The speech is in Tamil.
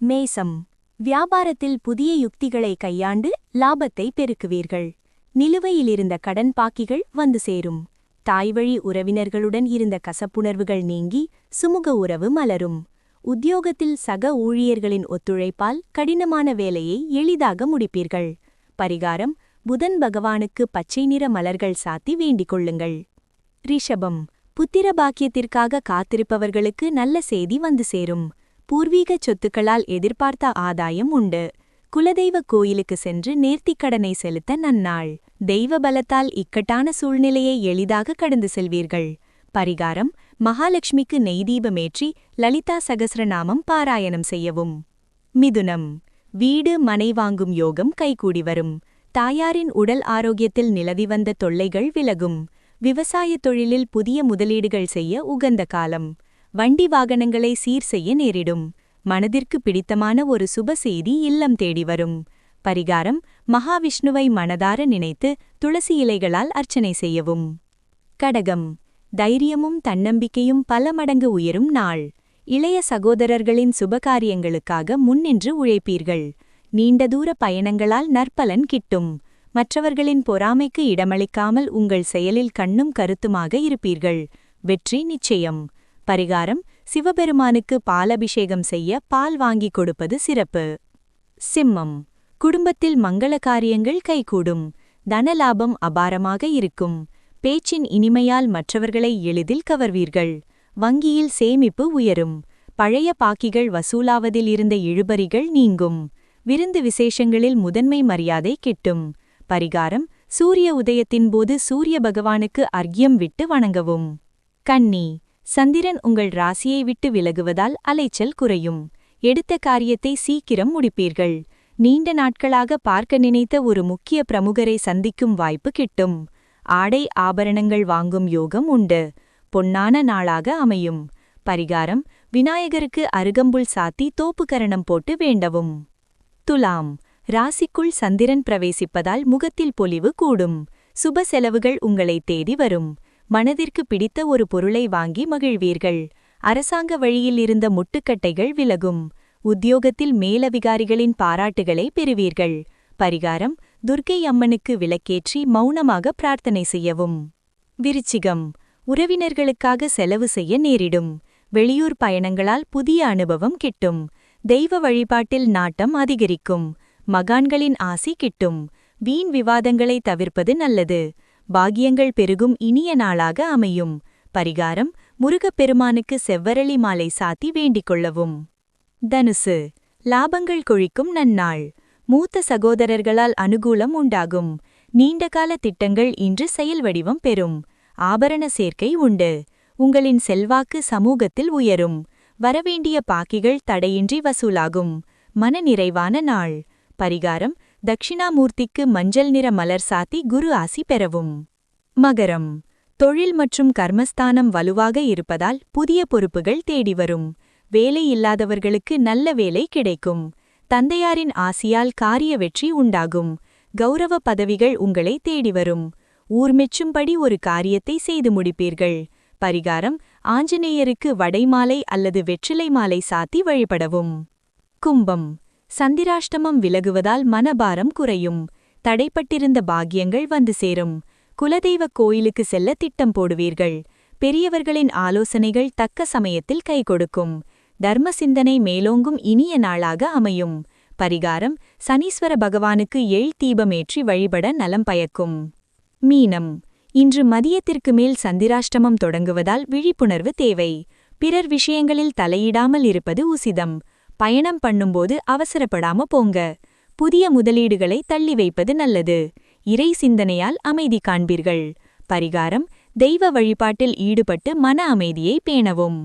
மேசம். வியாபாரத்தில் புதிய யுக்திகளை கையாண்டு லாபத்தை பெருக்குவீர்கள். நிலுவையிலிருந்த கடன் பாக்கிகள் வந்து சேரும். தாய்வழி உறவினர்களுடன் இருந்த கசப்புணர்வுகள் நீங்கி சுமுக உறவு மலரும். உத்தியோகத்தில் சக ஊழியர்களின் ஒத்துழைப்பால் கடினமான வேலையை எளிதாக முடிப்பீர்கள். பரிகாரம்: புதன் பகவானுக்கு பச்சை நிற மலர்கள் சாத்தி வேண்டிக் கொள்ளுங்கள். ரிஷபம். புத்திர பாக்கியத்திற்காக காத்திருப்பவர்களுக்கு நல்ல செய்தி வந்து சேரும். பூர்வீக சொத்துக்களால் எதிர்பார்த்த ஆதாயம் உண்டு. குலதெய்வ கோயிலுக்கு சென்று நேர்த்திக்கடனை செலுத்த நன்னாள். தெய்வ பலத்தால் இக்கட்டான சூழ்நிலையை எளிதாக கடந்து செல்வீர்கள். பரிகாரம்: மகாலட்சுமிக்கு நெய்தீபமேற்றி லலிதா சகஸ்ரநாமம் பாராயணம் செய்யவும். மிதுனம். வீடு மனை வாங்கும் யோகம் கைகூடி வரும். தாயாரின் உடல் ஆரோக்கியத்தில் நிலவி வந்த தொல்லைகள் விலகும். விவசாயத் தொழிலில் புதிய முதலீடுகள் செய்ய உகந்த காலம். வண்டி வாகனங்களை சீர் செய்ய நேரிடும். மனதிற்கு பிடித்தமான ஒரு சுப செய்தி இல்லம் தேடி வரும். பரிகாரம்: மகாவிஷ்ணுவை மனதார நினைத்து துளசி இலைகளால் அர்ச்சனை செய்யவும். கடகம். தைரியமும் தன்னம்பிக்கையும் பல மடங்கு உயரும் நாள். இளைய சகோதரர்களின் சுபகாரியங்களுக்காக முன்னின்று உழைப்பீர்கள். நீண்ட தூர பயணங்களால் நற்பலன் கிட்டும். மற்றவர்களின் பொறாமைக்கு இடமளிக்காமல் உங்கள் செயலில் கண்ணும் கருத்துமாக இருப்பீர்கள். வெற்றி நிச்சயம். பரிகாரம்: சிவபெருமானுக்கு பாலபிஷேகம் செய்ய பால் வாங்கிக் கொடுப்பது சிறப்பு. சிம்மம். குடும்பத்தில் மங்கள காரியங்கள் கைகூடும். தனலாபம் அபாரமாக இருக்கும். பேச்சின் இனிமையால் மற்றவர்களை எளிதில் கவர்வீர்கள். வங்கியில் சேமிப்பு உயரும். பழைய பாக்கிகள் வசூலாவதில் இருந்த இழுபறிகள் நீங்கும். விருந்து விசேஷங்களில் முதன்மை மரியாதை கிட்டும். பரிகாரம்: சூரிய உதயத்தின்போது சூரிய பகவானுக்கு அர்க்யம் விட்டு வணங்கவும். கன்னி. சந்திரன் உங்கள் ராசியை விட்டு விலகுவதால் அலைச்சல் குறையும். எடுத்த காரியத்தை சீக்கிரம் முடிப்பீர்கள். நீண்ட நாட்களாக பார்க்க நினைத்த ஒரு முக்கிய பிரமுகரை சந்திக்கும் வாய்ப்பு கிட்டும். ஆடை ஆபரணங்கள் வாங்கும் யோகம் உண்டு. பொன்னான நாளாக அமையும். பரிகாரம்: விநாயகருக்கு அருகம்புல் சாத்தி தோப்புக்கரணம் போட்டு வேண்டவும். துலாம். ராசிக்குள் சந்திரன் பிரவேசிப்பதால் முகத்தில் பொலிவு கூடும். சுப செலவுகள் உங்களை தேடி வரும். மனதிற்கு பிடித்த ஒரு பொருளை வாங்கி மகிழ்வீர்கள். அரசாங்க வழியில் இருந்த முட்டுக்கட்டைகள் விலகும். உத்தியோகத்தில் மேலதிகாரிகளின் பாராட்டுகளை பெறுவீர்கள். பரிகாரம்: துர்க்கை அம்மனுக்கு விளக்கேற்றி மௌனமாக பிரார்த்தனை செய்யவும். விருச்சிகம். உறவினர்களுக்காக செலவு செய்ய நேரிடும். வெளியூர் பயணங்களால் புதிய அனுபவம் கிட்டும். தெய்வ வழிபாட்டில் நாட்டம் அதிகரிக்கும். மகான்களின் ஆசி கிட்டும். வீண் விவாதங்களை தவிர்ப்பது நல்லது. பாக்கியங்கள் பெருகும் இனிய நாளாக அமையும். பரிகாரம்: முருகப்பெருமானுக்கு செவ்வரளி மாலை சாத்தி வேண்டிக் கொள்ளவும். தனுசு. லாபங்கள் கொழிக்கும் நன்னாள். மூத்த சகோதரர்களால் அனுகூலம் உண்டாகும். நீண்டகால திட்டங்கள் இன்று செயல் வடிவம் பெறும். ஆபரண சேர்க்கை உண்டு. உங்களின் செல்வாக்கு சமூகத்தில் உயரும். வரவேண்டிய பாக்கிகள் தடையின்றி வசூலாகும். மனநிறைவான நாள். பரிகாரம்: தட்சிணாமூர்த்திக்கு மஞ்சள் நிற மலர் சாத்தி குரு ஆசி பெறவும். மகரம். தொழில் மற்றும் கர்மஸ்தானம் வலுவாக இருப்பதால் புதிய பொறுப்புகள் தேடி வரும். வேலை இல்லாதவர்களுக்கு நல்ல வேலை கிடைக்கும். தந்தையாரின் ஆசியால் காரிய வெற்றி உண்டாகும். கௌரவ பதவிகள் உங்களை தேடி வரும். ஊர் மெச்சும்படி ஒரு காரியத்தை செய்து முடிப்பீர்கள். பரிகாரம்: ஆஞ்சநேயருக்கு வடைமாலை அல்லது வெற்றிலை மாலை சாத்தி வழிபடவும். கும்பம். சந்திராஷ்டமம் விலகுவதால் மனபாரம் குறையும். தடைப்பட்டிருந்த பாக்கியங்கள் வந்து சேரும். குலதெய்வ கோயிலுக்கு செல்ல திட்டம் போடுவீர்கள். பெரியவர்களின் ஆலோசனைகள் தக்க சமயத்தில் கை கொடுக்கும். தர்ம சிந்தனை மேலோங்கும் இனிய நாளாக அமையும். பரிகாரம்: சனீஸ்வர பகவானுக்கு எள் தீபமேற்றி வழிபட நலம் பயக்கும். மீனம். இன்று மதியத்திற்கு மேல் சந்திராஷ்டமம் தொடங்குவதால் விழிப்புணர்வு தேவை. பிறர் விஷயங்களில் தலையிடாமல் இருப்பது உசிதம். பயணம் பண்ணும்போது அவசரப்படாம போங்க. புதிய முதலீடுகளை தள்ளி வைப்பது நல்லது. இறை சிந்தனையால் அமைதி காண்பீர்கள். பரிகாரம்: தெய்வ வழிபாட்டில் ஈடுபட்டு மன அமைதியை பேணவும்.